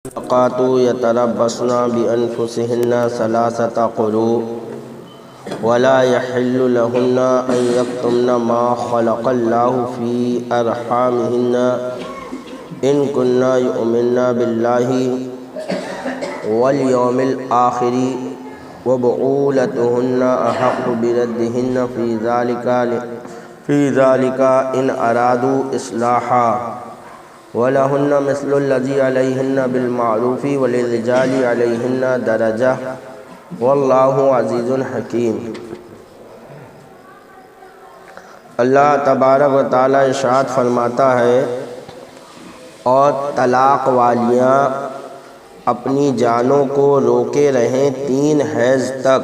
قاتوا يتربصن بأنفسهن ثلاثة قروء ولا يحل لهن أن يكتمن ما خلق الله في أرحامهن إن كن يؤمن بالله واليوم الآخر وبعولتهن أحق بردهن في ذلك إن أرادوا إصلاحا وَلَهُنَّ مِثْلُ الَّذِي عَلَيْهِنَّ بِالْمَعْرُوفِ وَلِلرِّجَالِ عَلَيْهِنَّ دَرَجَةٌ وَاللَّهُ عَزِيزٌ حَكِيمٌ۔ اللہ تبارک و تعالیٰ ارشاد فرماتا ہے، اور طلاق والیاں اپنی جانوں کو روکے رہیں 3 حیض تک،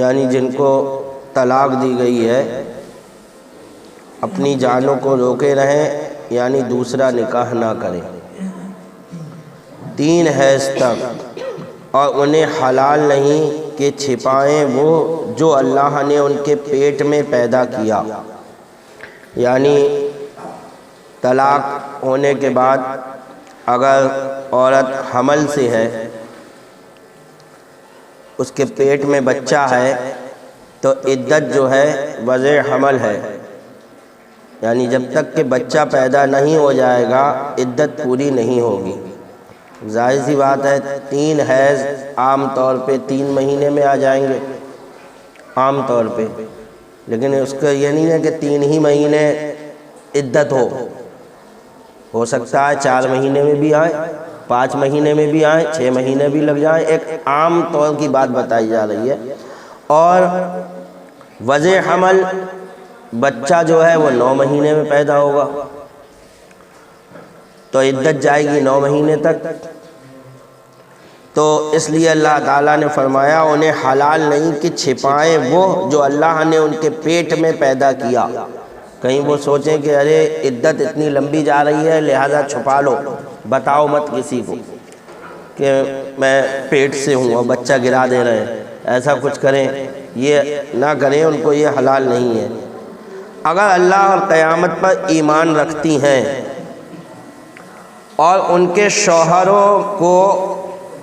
یعنی جن کو طلاق دی گئی ہے اپنی جانوں کو روکے رہیں، یعنی دوسرا نکاح نہ کریں 3 حیض تک، اور انہیں حلال نہیں کہ چھپائیں وہ جو اللہ نے ان کے پیٹ میں پیدا کیا، یعنی طلاق ہونے کے بعد اگر عورت حمل سے ہے، اس کے پیٹ میں بچہ ہے، تو عدت جو ہے وضع حمل ہے، یعنی جب تک کہ بچہ پیدا نہیں ہو جائے گا عدت پوری نہیں ہوگی۔ ظاہر سی بات ہے 3 حیض عام طور پہ 3 مہینے میں آ جائیں گے عام طور پہ، لیکن اس کا یہ نہیں ہے کہ 3 ہی مہینے عدت ہو سکتا ہے 4 مہینے میں بھی آئے، 5 مہینے میں بھی آئے، 6 مہینے بھی لگ جائیں، ایک عام طور کی بات بتائی جا رہی ہے۔ اور وضع حمل بچہ جو ہے وہ 9 مہینے میں پیدا ہوگا، تو عدت جائے گی 9 مہینے تک۔ تو اس لیے اللہ تعالیٰ نے فرمایا انہیں حلال نہیں کہ چھپائیں وہ جو اللہ نے ان کے پیٹ میں پیدا کیا۔ کہیں وہ سوچیں کہ ارے عدت اتنی لمبی جا رہی ہے لہذا چھپا لو، بتاؤ مت کسی کو کہ میں پیٹ سے ہوں اور بچہ گرا دے رہے ہیں، ایسا کچھ کریں، یہ نہ کریں، ان کو یہ حلال نہیں ہے۔ اگر اللہ اور قیامت پر ایمان رکھتی ہیں اور ان کے شوہروں کو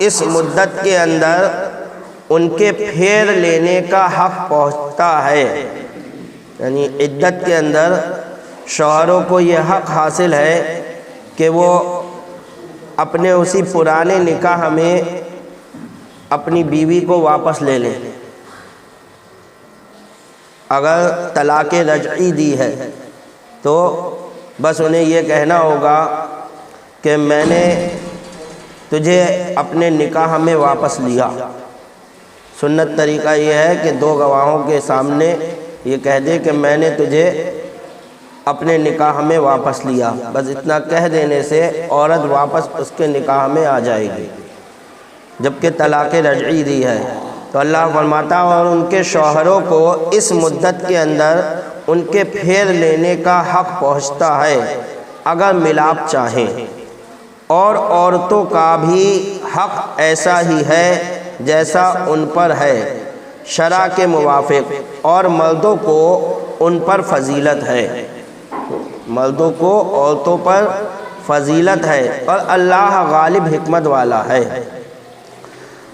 اس مدت کے اندر ان کے پھیر لینے کا حق پہنچتا ہے، یعنی عدت کے اندر شوہروں کو یہ حق حاصل ہے کہ وہ اپنے اسی پرانے نکاح میں اپنی بیوی کو واپس لے لیں۔ اگر طلاق رجعی دی ہے تو بس انہیں یہ کہنا ہوگا کہ میں نے تجھے اپنے نکاح میں واپس لیا۔ سنت طریقہ یہ ہے کہ 2 گواہوں کے سامنے یہ کہہ دے کہ میں نے تجھے اپنے نکاح میں واپس لیا، بس اتنا کہہ دینے سے عورت واپس اس کے نکاح میں آ جائے گی، جبکہ طلاق رجعی دی ہے۔ تو اللہ فرماتا اور ان کے شوہروں کو اس مدت کے اندر ان کے پھیر لینے کا حق پہنچتا ہے اگر ملاپ چاہیں، اور عورتوں کا بھی حق ایسا ہی ہے جیسا ان پر ہے شرع کے موافق، اور مردوں کو ان پر فضیلت ہے، مردوں کو عورتوں پر فضیلت ہے، اور اللہ غالب حکمت والا ہے۔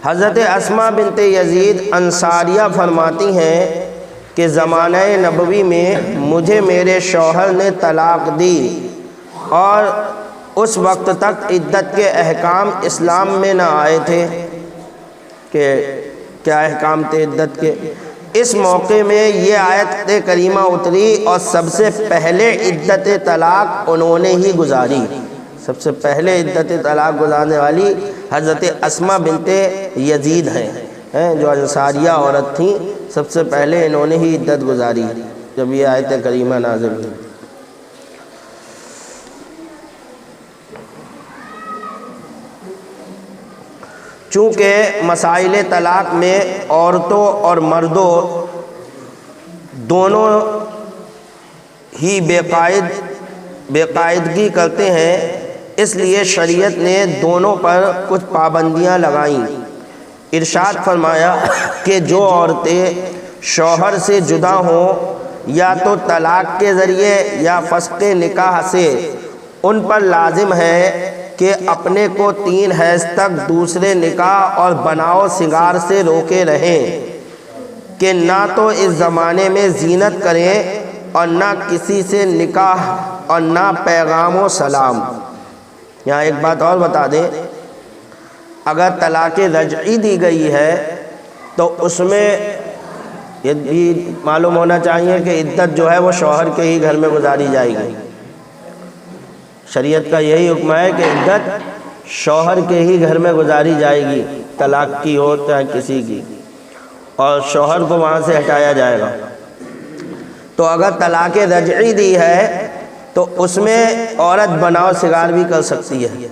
حضرت اسماء بنت یزید انصاریہ فرماتی ہیں کہ زمانہ نبوی میں مجھے میرے شوہر نے طلاق دی، اور اس وقت تک عدت کے احکام اسلام میں نہ آئے تھے کہ کیا احکام تھے عدت کے۔ اس موقع میں یہ آیت کریمہ اتری اور سب سے پہلے عدت طلاق انہوں نے ہی گزاری، سب سے پہلے عدت طلاق گزارنے والی حضرت اسماء بنت یزید ہیں، جو انصاریہ عورت تھیں، سب سے پہلے انہوں نے ہی عدت گزاری جب یہ آیت کریمہ نازل ہوئی۔ چونکہ مسائل طلاق میں عورتوں اور مردوں دونوں ہی بے قاعدگی کرتے ہیں، اس لیے شریعت نے دونوں پر کچھ پابندیاں لگائیں۔ ارشاد فرمایا کہ جو عورتیں شوہر سے جدا ہوں یا تو طلاق کے ذریعے یا فسخ نکاح سے ان پر لازم ہے کہ اپنے کو 3 حیض تک دوسرے نکاح اور بناؤ سنگار سے روکے رہیں کہ نہ تو اس زمانے میں زینت کریں اور نہ کسی سے نکاح اور نہ پیغام و سلام۔ یہاں ایک بات اور بتا دیں، اگر طلاق رجعی دی گئی ہے تو اس میں یہ بھی معلوم ہونا چاہیے کہ عدت جو ہے وہ شوہر کے ہی گھر میں گزاری جائے گی۔ شریعت کا یہی حکم ہے کہ عدت شوہر کے ہی گھر میں گزاری جائے گی، طلاق کی ہو چاہے کسی کی، اور شوہر کو وہاں سے ہٹایا جائے گا۔ تو اگر طلاق رجعی دی ہے تو اس میں عورت بناؤ سگار بھی کر سکتی ہے،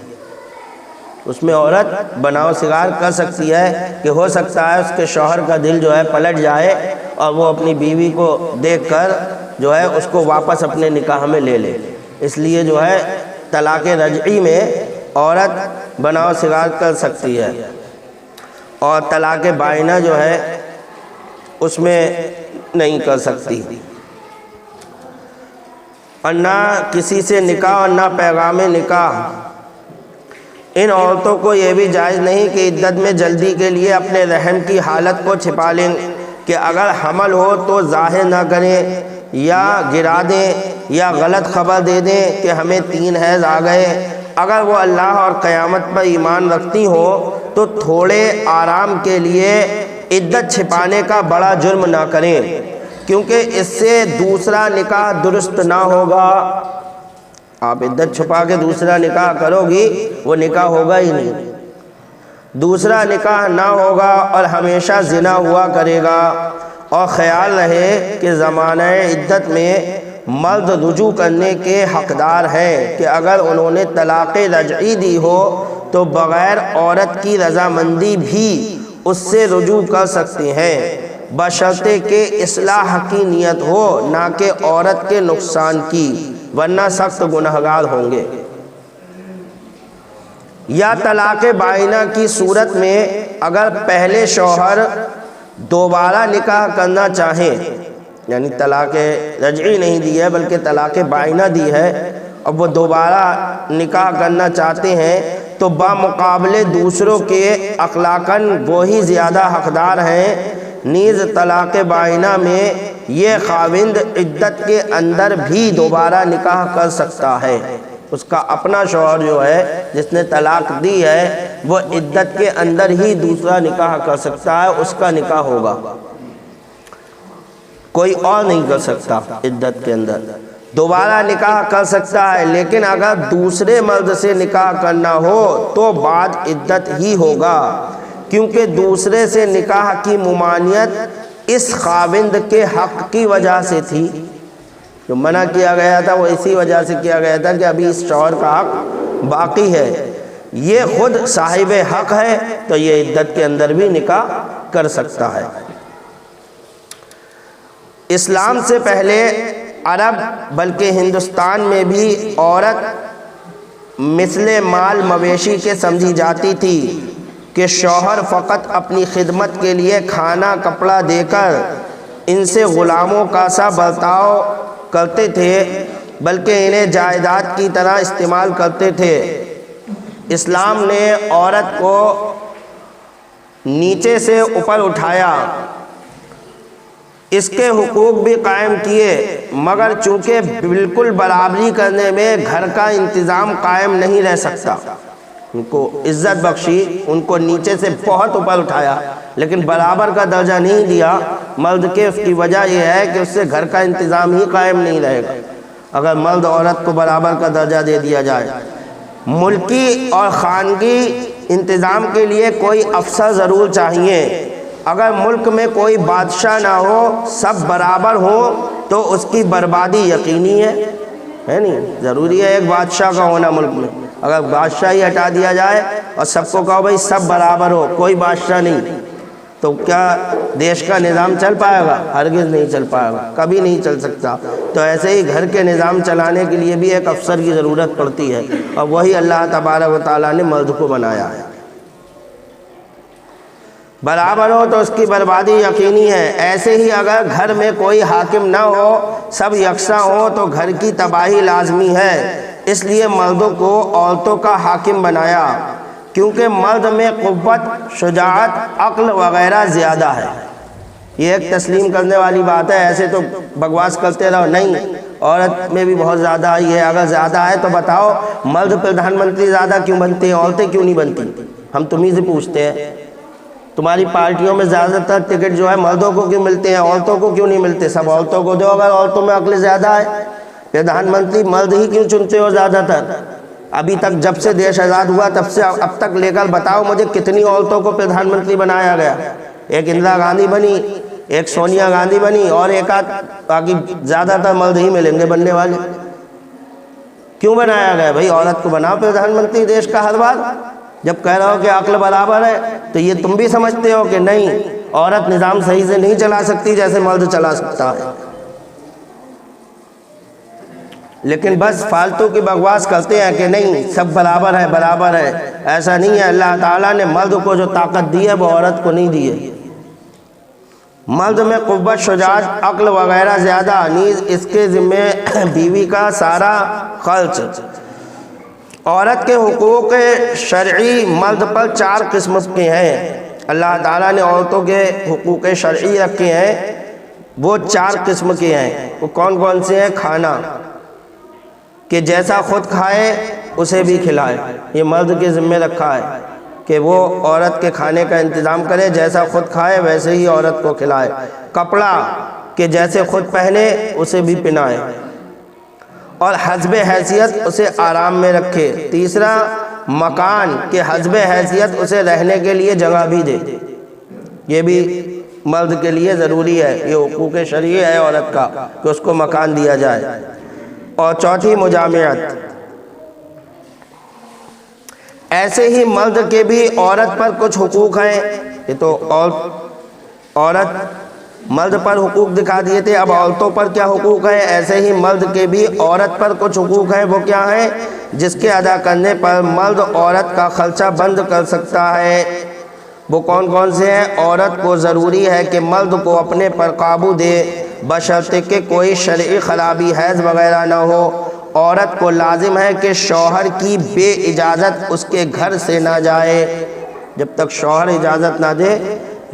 اس میں عورت بناؤ سگار کر سکتی ہے کہ ہو سکتا ہے اس کے شوہر کا دل جو ہے پلٹ جائے اور وہ اپنی بیوی کو دیکھ کر جو ہے اس کو واپس اپنے نکاح میں لے لے، اس لیے جو ہے طلاق رجعی میں عورت بناؤ سگار کر سکتی ہے، اور طلاق بائنہ جو ہے اس میں نہیں کر سکتی۔ اور نہ کسی سے نکاح اور نہ پیغام نکاح، ان عورتوں کو یہ بھی جائز نہیں کہ عدت میں جلدی کے لیے اپنے رحم کی حالت کو چھپا لیں کہ اگر حمل ہو تو ظاہر نہ کریں یا گرا دیں یا غلط خبر دے دیں کہ ہمیں 3 حیض آ گئے۔ اگر وہ اللہ اور قیامت پر ایمان رکھتی ہو تو تھوڑے آرام کے لیے عدت چھپانے کا بڑا جرم نہ کریں، کیونکہ اس سے دوسرا نکاح درست نہ ہوگا۔ آپ عدت چھپا کے دوسرا نکاح کرو گی، وہ نکاح ہوگا ہی نہیں، دوسرا نکاح نہ ہوگا اور ہمیشہ زنا ہوا کرے گا۔ اور خیال رہے کہ زمانہ عدت میں مرد رجوع کرنے کے حقدار ہیں کہ اگر انہوں نے طلاق رجعی دی ہو تو بغیر عورت کی رضامندی بھی اس سے رجوع کر سکتے ہیں، بشرطے کہ اصلاح کی نیت ہو نہ کہ عورت کے نقصان کی، ورنہ سخت گنہگار ہوں گے۔ یا طلاق بائنہ کی صورت میں اگر پہلے شوہر دوبارہ نکاح کرنا چاہیں، یعنی طلاق رجعی نہیں دی ہے بلکہ طلاق بائنہ دی ہے، اب وہ دوبارہ نکاح کرنا چاہتے ہیں تو بمقابلے دوسروں کے اخلاقاً وہی زیادہ حقدار ہیں۔ نیز طلاق بائنہ میں یہ خاوند عدت کے اندر بھی دوبارہ نکاح کر سکتا ہے، اس کا اپنا شوہر جو ہے جس نے طلاق دی ہے وہ عدت کے اندر ہی دوسرا نکاح کر سکتا ہے، اس کا نکاح ہوگا، کوئی اور نہیں کر سکتا۔ عدت کے اندر دوبارہ نکاح کر سکتا ہے، لیکن اگر دوسرے مرد سے نکاح کرنا ہو تو بعد عدت ہی ہوگا، کیونکہ دوسرے سے نکاح کی ممانعت اس خاوند کے حق کی وجہ سے تھی، جو منع کیا گیا تھا وہ اسی وجہ سے کیا گیا تھا کہ ابھی اس شوہر کا حق باقی ہے، یہ خود صاحب حق ہے تو یہ عدت کے اندر بھی نکاح کر سکتا ہے۔ اسلام سے پہلے عرب بلکہ ہندوستان میں بھی عورت مثل مال مویشی کے سمجھی جاتی تھی کہ شوہر فقط اپنی خدمت کے لیے کھانا کپڑا دے کر ان سے غلاموں کا سا برتاؤ کرتے تھے، بلکہ انہیں جائیداد کی طرح استعمال کرتے تھے۔ اسلام نے عورت کو نیچے سے اوپر اٹھایا، اس کے حقوق بھی قائم کیے، مگر چونکہ بالکل برابری کرنے میں گھر کا انتظام قائم نہیں رہ سکتا، ان کو عزت بخشی، ان کو نیچے سے بہت اوپر اٹھایا لیکن برابر کا درجہ نہیں دیا مرد کے۔ اس کی وجہ یہ ہے کہ اس سے گھر کا انتظام ہی قائم نہیں رہے گا اگر مرد عورت کو برابر کا درجہ دے دیا جائے۔ ملکی اور خانگی انتظام کے لیے کوئی افسر ضرور چاہیے۔ اگر ملک میں کوئی بادشاہ نہ ہو، سب برابر ہوں تو اس کی بربادی یقینی ہے نہیں؟ ضروری ہے ایک بادشاہ کا ہونا ملک میں، اگر بادشاہ ہی ہٹا دیا جائے اور سب کو کہو بھائی سب برابر ہو، کوئی بادشاہ نہیں، تو کیا دیش کا نظام چل پائے گا؟ ہرگز نہیں چل پائے گا، کبھی نہیں چل سکتا۔ تو ایسے ہی گھر کے نظام چلانے کے لیے بھی ایک افسر کی ضرورت پڑتی ہے، اور وہی اللہ تبارک و تعالیٰ نے مرد کو بنایا ہے۔ برابر ہو تو اس کی بربادی یقینی ہے۔ ایسے ہی اگر گھر میں کوئی حاکم نہ ہو، سب یکساں ہو تو گھر کی تباہی لازمی ہے۔ اس لیے مردوں کو عورتوں کا حاکم بنایا، کیونکہ مرد میں قوت، شجاعت، عقل وغیرہ زیادہ ہے۔ یہ ایک تسلیم کرنے والی بات ہے، ایسے تو بکواس کرتے رہو، نہیں، عورت میں بھی بہت زیادہ آئی ہے۔ اگر زیادہ ہے تو بتاؤ مرد پردھان منتری زیادہ کیوں بنتے ہیں، عورتیں کیوں نہیں بنتی؟ ہم تمہیں سے پوچھتے ہیں، تمہاری پارٹیوں میں زیادہ تر ٹکٹ جو ہے مردوں کو کیوں ملتے ہیں، عورتوں کو کیوں نہیں ملتے؟ سب عورتوں کو دو، اگر عورتوں میں عقل زیادہ ہے۔ پردھان منتری مرد ہی کیوں چنتے ہو زیادہ تر؟ ابھی تک جب سے دیش آزاد ہوا تب سے اب تک لے کر بتاؤ مجھے کتنی عورتوں کو پردھان منتری بنایا گیا؟ ایک اندرا گاندھی بنی، ایک سونیا گاندھی بنی، اور ایک آدھ، باقی زیادہ تر مرد ہی ملیں گے بننے والے۔ کیوں بنایا گیا بھائی؟ عورت کو بناؤ پردھان منتری دیش کا ہر بار۔ جب کہہ رہا ہو کہ عقل برابر ہے تو یہ تم بھی سمجھتے ہو کہ نہیں، عورت نظام صحیح سے نہیں چلا سکتی جیسے مرد چلا سکتا ہے، لیکن بس فالتو کی بکواس کرتے ہیں کہ نہیں سب برابر ہے، برابر ہے۔ ایسا نہیں ہے، اللہ تعالیٰ نے مرد کو جو طاقت دی ہے وہ عورت کو نہیں دی ہے۔ مرد میں قوت، شجاعت، عقل وغیرہ زیادہ، نیز اس کے ذمے بیوی کا سارا خرچ۔ عورت کے حقوق شرعی مرد پر 4 قسم کے ہیں۔ اللہ تعالیٰ نے عورتوں کے حقوق شرعی رکھے ہیں، وہ 4 قسم کے ہیں۔ وہ کون کون سے ہیں؟ کھانا، کہ جیسا خود کھائے اسے بھی کھلائے، یہ مرد کے ذمہ رکھا ہے کہ وہ عورت کے کھانے کا انتظام کرے، جیسا خود کھائے ویسے ہی عورت کو کھلائے۔ کپڑا، کہ جیسے خود پہنے اسے بھی پہنائے، اور حسب حیثیت اسے آرام میں رکھے۔ تیسرا مکان، کہ حسب حیثیت اسے رہنے کے لیے جگہ بھی دے، یہ بھی مرد کے لیے ضروری ہے، یہ حقوق شرعی ہے عورت کا کہ اس کو مکان دیا جائے۔ اور چوتھی مجامعت، ایسے ہی مرد کے بھی عورت پر کچھ حقوق ہیں۔ یہ تو عورت مرد پر حقوق دکھا دیے تھے، اب عورتوں پر کیا حقوق ہیں؟ ایسے ہی مرد کے بھی عورت پر کچھ حقوق ہیں، وہ کیا ہیں؟ جس کے ادا کرنے پر مرد عورت کا خرچہ بند کر سکتا ہے۔ وہ کون کون سے ہیں؟ عورت کو ضروری ہے کہ مرد کو اپنے پر قابو دے، بشرطے کہ کوئی شرعی خرابی، حیض وغیرہ نہ ہو۔ عورت کو لازم ہے کہ شوہر کی بے اجازت اس کے گھر سے نہ جائے، جب تک شوہر اجازت نہ دے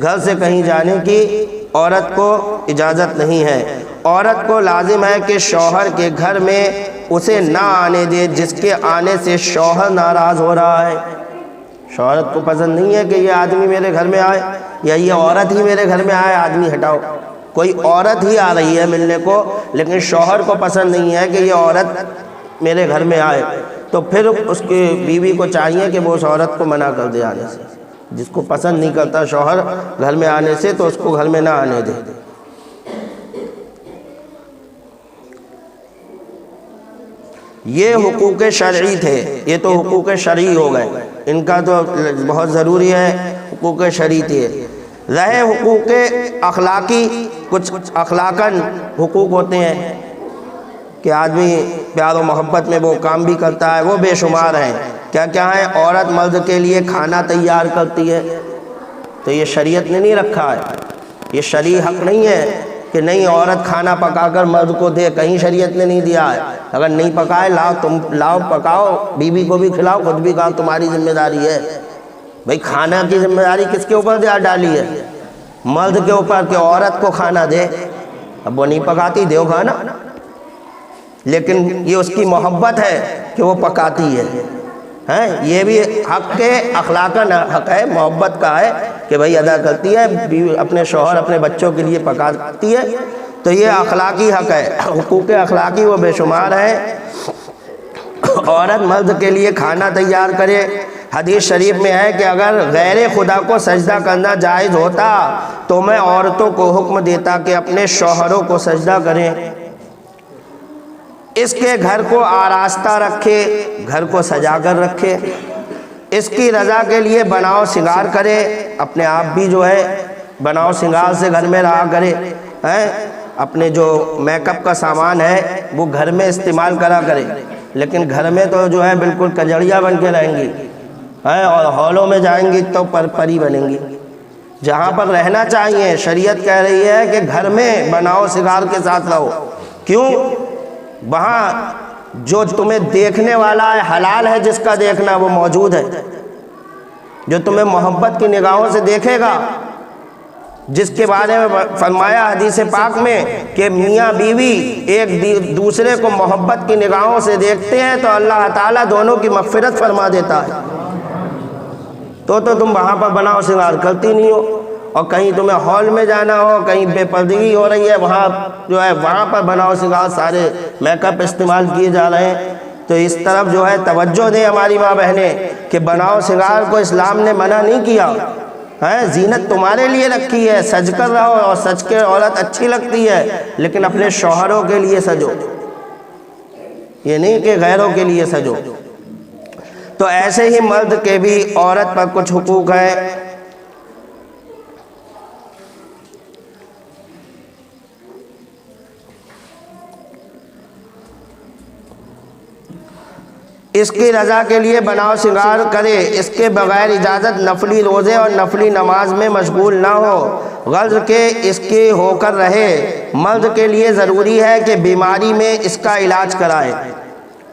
گھر سے کہیں جانے کی عورت کو اجازت نہیں ہے۔ عورت کو لازم ہے کہ شوہر کے گھر میں اسے نہ آنے دے جس کے آنے سے شوہر ناراض ہو رہا ہے۔ شوہرت کو پسند نہیں ہے کہ یہ آدمی میرے گھر میں آئے، یا یہ عورت ہی میرے گھر میں آئے، آدمی ہٹاؤ۔ کوئی عورت ہی آ رہی ہے ملنے کو، لیکن شوہر کو پسند نہیں ہے کہ یہ عورت میرے گھر میں آئے، تو پھر اس کی بیوی کو چاہیے کہ وہ اس عورت کو منع کر دے آنے سے۔ جس کو پسند نہیں کرتا شوہر گھر میں آنے سے تو اس کو گھر میں نہ آنے دے۔ یہ حقوق شرعی تھے، یہ تو حقوق شرعی ہو گئے، ان کا تو بہت ضروری ہے، حقوق شرعی تھے۔ رہے حقوق اخلاقی، کچھ اخلاقاً حقوق ہوتے ہیں کہ آدمی پیار و محبت میں وہ کام بھی کرتا ہے، وہ بے شمار ہیں۔ کیا کیا ہے؟ عورت مرد کے لیے کھانا تیار کرتی ہے، تو یہ شریعت نے نہیں رکھا ہے، یہ شرعی حق نہیں ہے کہ نہیں عورت کھانا پکا کر مرد کو دے، کہیں شریعت نے نہیں دیا ہے۔ اگر نہیں پکائے لاؤ، تم لاؤ پکاؤ، بیوی کو بھی کھلاؤ، خود بھی کھاؤ، تمہاری ذمہ داری ہے۔ بھئی کھانا کی ذمہ داری کس کے اوپر ڈالی ہے؟ مرد کے اوپر، کہ عورت کو کھانا دے۔ اب وہ نہیں پکاتی، دیو کھانا، لیکن یہ اس کی محبت ہے کہ وہ پکاتی ہے۔ یہ بھی حق کے اخلاقاً حق ہے، محبت کا ہے کہ بھئی ادا کرتی ہے، اپنے شوہر اپنے بچوں کے لیے پکاتی ہے، تو یہ اخلاقی حق ہے۔ حقوق اخلاقی وہ بے شمار ہیں۔ عورت مرد کے لیے کھانا تیار کرے۔ حدیث شریف میں ہے کہ اگر غیر خدا کو سجدہ کرنا جائز ہوتا تو میں عورتوں کو حکم دیتا کہ اپنے شوہروں کو سجدہ کریں۔ اس کے گھر کو آراستہ رکھے، گھر کو سجا کر رکھے، اس کی رضا کے لیے بناؤ سنگار کرے، اپنے آپ بھی جو ہے بناؤ سنگار سے گھر میں رہا کرے، اپنے جو میک اپ کا سامان ہے وہ گھر میں استعمال کرا کرے، لیکن گھر میں تو جو ہے بالکل کجڑیاں بن کے رہیں گی، اور ہالوں میں جائیں گی تو پری بنیں گی۔ جہاں پر رہنا چاہیے شریعت کہہ رہی ہے کہ گھر میں بناؤ سنگار کے ساتھ رہو۔ کیوں؟ وہاں جو تمہیں دیکھنے والا ہے حلال ہے جس کا دیکھنا وہ موجود ہے، جو تمہیں محبت کی نگاہوں سے دیکھے گا، جس کے بارے میں فرمایا حدیث پاک میں کہ میاں بیوی ایک دوسرے کو محبت کی نگاہوں سے دیکھتے ہیں تو اللہ تعالیٰ دونوں کی مغفرت فرما دیتا ہے۔ تو تم وہاں پر بناؤ سنگار کرتی نہیں ہو، اور کہیں تمہیں ہال میں جانا ہو، کہیں بے پردگی ہو رہی ہے، وہاں جو ہے وہاں پر بناؤ سنگار سارے میک اپ استعمال کیے جا رہے ہیں۔ تو اس طرف جو ہے توجہ دیں ہماری ماں بہنیں کہ بناؤ سنگار کو اسلام نے منع نہیں کیا ہے، زینت تمہارے لیے رکھی ہے، سج کر رہو، اور سج کے عورت اچھی لگتی ہے، لیکن اپنے شوہروں کے لیے سجو، یہ نہیں کہ غیروں کے لیے سجو۔ تو ایسے ہی مرد کے بھی عورت پر کچھ حقوق ہیں۔ اس کی رضا کے لیے بناؤ سنگار کرے، اس کے بغیر اجازت نفلی روزے اور نفلی نماز میں مشغول نہ ہو، غرض کہ اس کے ہو کر رہے۔ مرد کے لیے ضروری ہے کہ بیماری میں اس کا علاج کرائے۔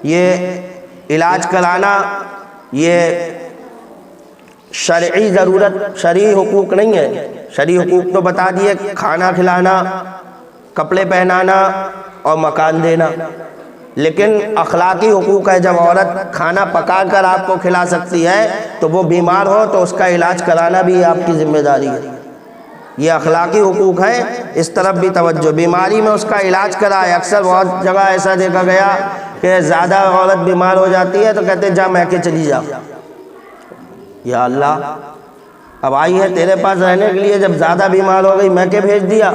یہ علاج کرانا یہ شرعی ضرورت، شرعی حقوق نہیں ہے۔ شرعی حقوق تو بتا دیے، کھانا کھلانا، کپڑے پہنانا اور مکان دینا، لیکن اخلاقی حقوق ہے۔ جب عورت کھانا پکا کر آپ کو کھلا سکتی ہے تو وہ بیمار ہو تو اس کا علاج کرانا بھی آپ کی ذمہ داری ہے۔ یہ اخلاقی حقوق ہیں، اس طرف بھی توجہ۔ بیماری میں اس کا علاج کرائے۔ اکثر بہت جگہ ایسا دیکھا گیا کہ زیادہ عورت بیمار ہو جاتی ہے تو کہتے ہیں جا میکے چلی جا۔ یا اللہ، اب آئی ہے تیرے پاس رہنے کے لیے، جب زیادہ بیمار ہو گئی میکے بھیج دیا،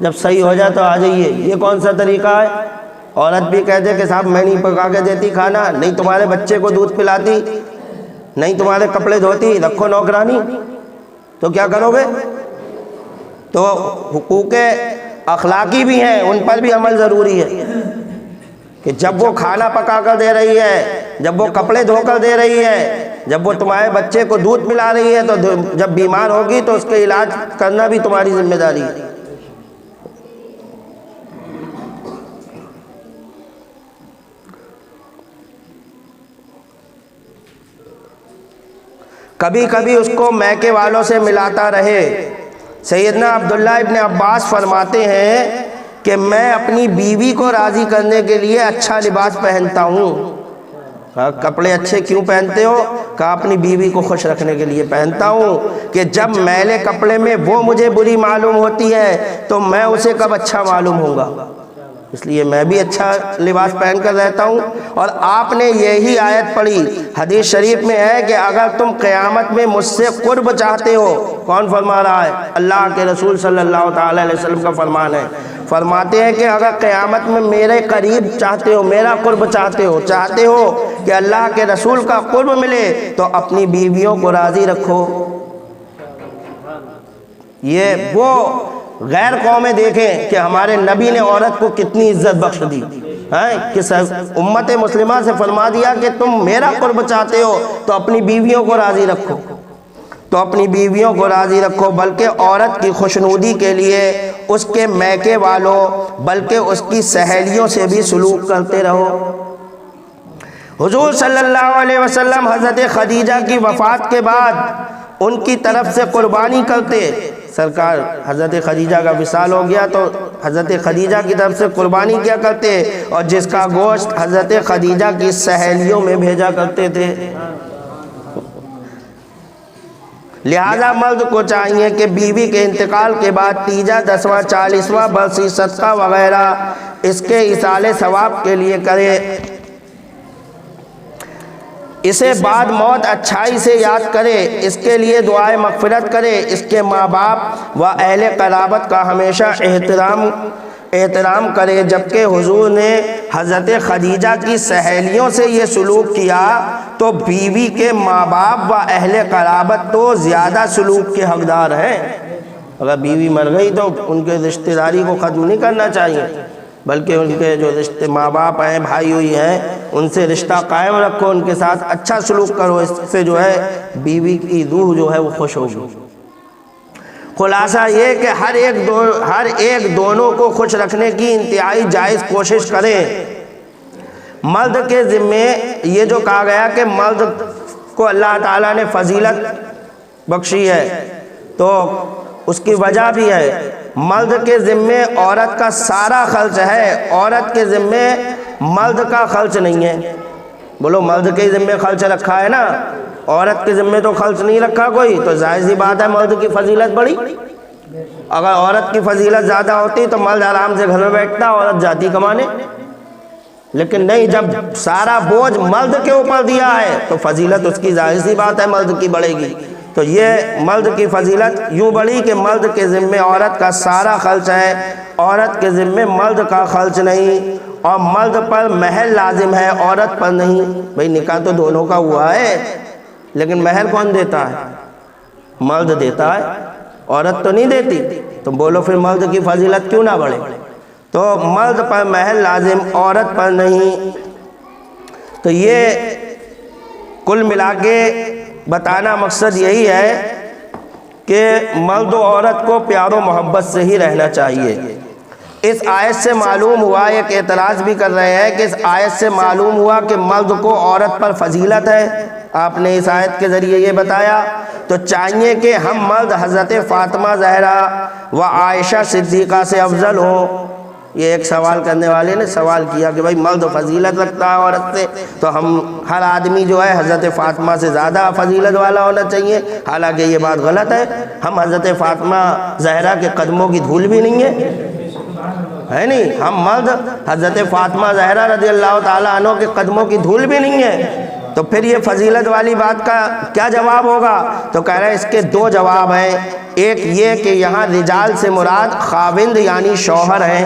جب صحیح ہو جائے تو آ جائیے۔ یہ کون سا طریقہ ہے؟ عورت بھی کہتے کہ صاحب میں نہیں پکا کے دیتی کھانا، نہیں تمہارے بچے کو دودھ پلاتی، نہیں تمہارے کپڑے دھوتی، رکھو نوکرانی، تو کیا کرو گے؟ تو حقوق اخلاقی بھی ہیں، ان پر بھی عمل ضروری ہے کہ جب وہ کھانا پکا کر دے رہی ہے، جب وہ کپڑے دھو کر دے رہی ہے، جب وہ تمہارے بچے کو دودھ پلا رہی ہے، تو جب بیمار ہوگی تو اس کے علاج کرنا بھی تمہاری ذمہ داری ہے۔ کبھی کبھی اس کو میکے والوں سے ملاتا رہے۔ سیدنا عبداللہ ابن عباس فرماتے ہیں کہ میں اپنی بیوی کو راضی کرنے کے لیے اچھا لباس پہنتا ہوں۔ کپڑے اچھے کیوں پہنتے ہو؟ کہا اپنی بیوی کو خوش رکھنے کے لیے پہنتا ہوں کہ جب میلے کپڑے میں وہ مجھے بری معلوم ہوتی ہے تو میں اسے کب اچھا معلوم ہوں گا، اس لیے میں بھی اچھا لباس پہن کر رہتا ہوں۔ اور آپ نے یہی آیت پڑھی، حدیث شریف میں ہے کہ اگر تم قیامت میں مجھ سے قرب چاہتے ہو، کون فرما رہا ہے؟ اللہ کے رسول صلی اللہ تعالی علیہ وسلم کا فرمان ہے۔ فرماتے ہیں کہ اگر قیامت میں میرے قریب چاہتے ہو، میرا قرب چاہتے ہو کہ اللہ کے رسول کا قرب ملے تو اپنی بیویوں کو راضی رکھو۔ یہ وہ غیر قومیں دیکھیں کہ ہمارے نبی نے عورت کو کتنی عزت بخش دی ہے، کہ امت مسلمہ سے فرما دیا کہ تم میرا قرب چاہتے ہو تو اپنی بیویوں کو راضی رکھو، تو اپنی بیویوں کو راضی رکھو، بلکہ عورت کی خوشنودی کے لیے اس کے میکے والوں بلکہ اس کی سہیلیوں سے بھی سلوک کرتے رہو۔ حضور صلی اللہ علیہ وسلم حضرت خدیجہ کی وفات کے بعد ان کی طرف سے قربانی کرتے۔ سرکار حضرت خدیجہ کا وصال ہو گیا تو حضرت خدیجہ کی طرف سے قربانی کیا کرتے، اور جس کا گوشت حضرت خدیجہ کی سہیلیوں میں بھیجا کرتے تھے۔ لہذا مرد کو چاہیے کہ بیوی کے انتقال کے بعد تیجا، 10واں، 40واں برسی، صدقہ وغیرہ اس کے ایصال ثواب کے لیے کرے، اسے بعد موت اچھائی سے یاد کرے، اس کے لیے دعائے مغفرت کرے، اس کے ماں باپ و اہل قرابت کا ہمیشہ احترام کرے۔ جبکہ حضور نے حضرت خدیجہ کی سہیلیوں سے یہ سلوک کیا تو بیوی کے ماں باپ و اہل قرابت تو زیادہ سلوک کے حقدار ہیں۔ اگر بیوی مر گئی تو ان کے رشتہ داری کو ختم نہیں کرنا چاہیے، بلکہ ان کے جو رشتے ماں باپ ہیں، بھائی ہوئی ہیں، ان سے رشتہ قائم رکھو، ان کے ساتھ اچھا سلوک کرو، اس سے جو ہے بیوی کی روح جو ہے وہ خوش ہوگی۔ خلاصہ یہ کہ ہر ایک دونوں کو خوش رکھنے کی انتہائی جائز کوشش کریں۔ مرد کے ذمے یہ جو کہا گیا کہ مرد کو اللہ تعالیٰ نے فضیلت بخشی ہے تو اس کی وجہ بھی ہے، مرد کے ذمے عورت کا سارا خرچ ہے، عورت کے ذمے مرد کا خرچ نہیں ہے۔ بولو مرد کے ذمے خرچ رکھا ہے نا، عورت کے ذمے تو خرچ نہیں رکھا کوئی، تو ظاہر سی بات ہے مرد کی فضیلت بڑی۔ اگر عورت کی فضیلت زیادہ ہوتی تو مرد آرام سے گھر میں بیٹھتا، عورت جاتی کمانے، لیکن نہیں، جب سارا بوجھ مرد کے اوپر دیا ہے تو فضیلت اس کی ظاہر سی بات ہے مرد کی بڑھے گی۔ تو یہ مرد کی فضیلت یوں بڑھی کہ مرد کے ذمے عورت کا سارا خرچ ہے، عورت کے ذمے مرد کا خرچ نہیں، اور مرد پر مہر لازم ہے، عورت پر نہیں۔ بھئی نکاح تو دونوں کا ہوا ہے، لیکن مہر کون دیتا ہے؟ مرد دیتا ہے، عورت تو نہیں دیتی۔ تو بولو پھر مرد کی فضیلت کیوں نہ بڑھے؟ تو مرد پر مہر لازم، عورت پر نہیں۔ تو یہ کل ملا کے بتانا مقصد یہی ہے کہ مرد و عورت کو پیار و محبت سے ہی رہنا چاہیے۔ اس آیت سے معلوم ہوا، ایک اعتراض بھی کر رہے ہیں کہ اس آیت سے معلوم ہوا کہ مرد کو عورت پر فضیلت ہے، آپ نے اس آیت کے ذریعے یہ بتایا، تو چاہیے کہ ہم مرد حضرت فاطمہ زہرا و عائشہ صدیقہ سے افضل ہوں۔ یہ ایک سوال کرنے والے نے سوال کیا کہ بھائی مرد فضیلت رکھتا ہے عورت سے، تو ہم ہر آدمی جو ہے حضرت فاطمہ سے زیادہ فضیلت والا ہونا چاہیے، حالانکہ یہ بات غلط ہے۔ ہم حضرت فاطمہ زہرا کے قدموں کی دھول بھی نہیں ہے نہیں، ہم مرد حضرت فاطمہ زہرا رضی اللہ تعالیٰ عنہ کے قدموں کی دھول بھی نہیں ہے، تو پھر یہ فضیلت والی بات کا کیا جواب ہوگا؟ تو کہہ رہے ہیں اس کے دو جواب ہیں۔ ایک یہ کہ یہاں رجال سے مراد خاوند یعنی شوہر ہیں،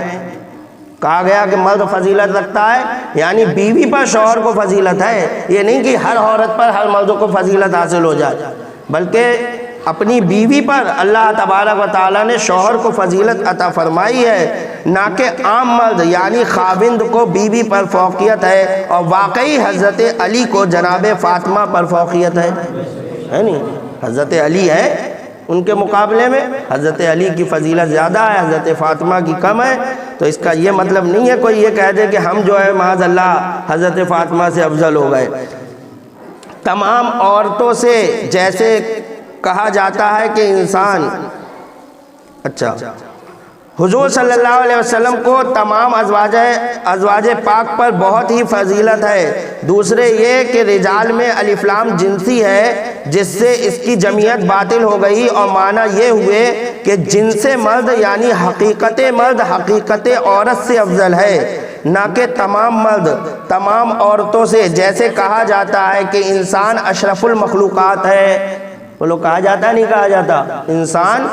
کہا گیا کہ مرد فضیلت رکھتا ہے یعنی بیوی پر شوہر کو فضیلت ہے، یہ نہیں کہ ہر عورت پر ہر مرد کو فضیلت حاصل ہو جائے، بلکہ اپنی بیوی پر اللہ تبارک و تعالیٰ نے شوہر کو فضیلت عطا فرمائی ہے، نہ کہ عام مرد یعنی خاوند کو بیوی پر فوقیت ہے، اور واقعی حضرت علی کو جناب فاطمہ پر فوقیت ہے نہیں، حضرت علی ہے ان کے مقابلے میں، حضرت علی کی فضیلت زیادہ ہے، حضرت فاطمہ کی کم ہے۔ تو اس کا یہ مطلب نہیں ہے کوئی یہ کہہ دے کہ ہم جو ہے معاذ اللہ حضرت فاطمہ سے افضل ہو گئے۔ تمام عورتوں سے جیسے کہا جاتا ہے کہ انسان، اچھا حضور صلی اللہ علیہ وسلم کو تمام ازواج پاک پر بہت ہی فضیلت ہے۔ دوسرے یہ کہ رجال میں الف لام جنسی ہے، جس سے اس کی جمعیت باطل ہو گئی، اور معنی یہ ہوئے کہ جنس مرد یعنی حقیقت مرد حقیقت عورت سے افضل ہے، نہ کہ تمام مرد تمام عورتوں سے۔ جیسے کہا جاتا ہے کہ انسان اشرف المخلوقات ہے، بولو کہا جاتا ہے نہیں کہا جاتا؟ انسان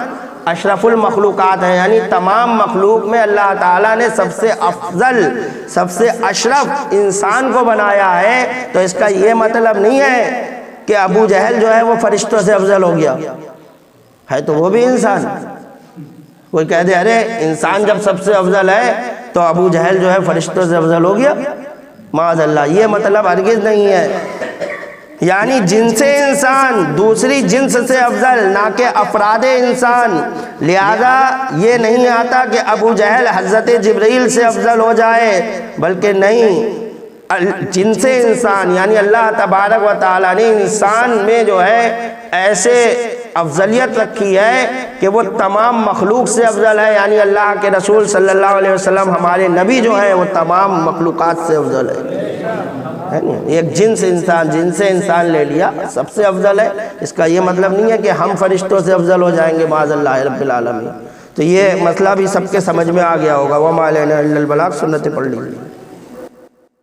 اشرف المخلوقات ہے، یعنی تمام مخلوق میں اللہ تعالیٰ نے سب سے افضل سب سے اشرف انسان کو بنایا ہے۔ تو اس کا یہ مطلب نہیں ہے کہ ابو جہل جو ہے وہ فرشتوں سے افضل ہو گیا ہے، تو وہ بھی انسان۔ کوئی کہہ دے ارے انسان جب سب سے افضل ہے تو ابو جہل جو ہے فرشتوں سے افضل ہو گیا، معاذ اللہ، یہ مطلب ہرگز نہیں ہے۔ یعنی جنس انسان دوسری جنس سے افضل، نہ کہ افراد انسان۔ لہذا یہ نہیں آتا کہ ابو جہل حضرت جبرائیل سے افضل ہو جائے، بلکہ نہیں، جنس انسان یعنی اللہ تبارک و تعالیٰ نے انسان میں جو ہے ایسے افضلیت رکھی ہے کہ وہ تمام مخلوق سے افضل ہے، یعنی اللہ کے رسول صلی اللہ علیہ وسلم ہمارے نبی جو ہے وہ تمام مخلوقات سے افضل ہے۔ ایک جنس انسان لے لیا، سب سے افضل ہے، اس کا یہ مطلب نہیں ہے کہ ہم فرشتوں سے افضل ہو جائیں گے معاذ اللہ رب العالمین۔ تو یہ مسئلہ بھی سب کے سمجھ میں آ گیا ہوگا۔ وَمَا عَلَيْنَا إِلَّا الْبَلَاغُ، سنتیں پڑھ لی۔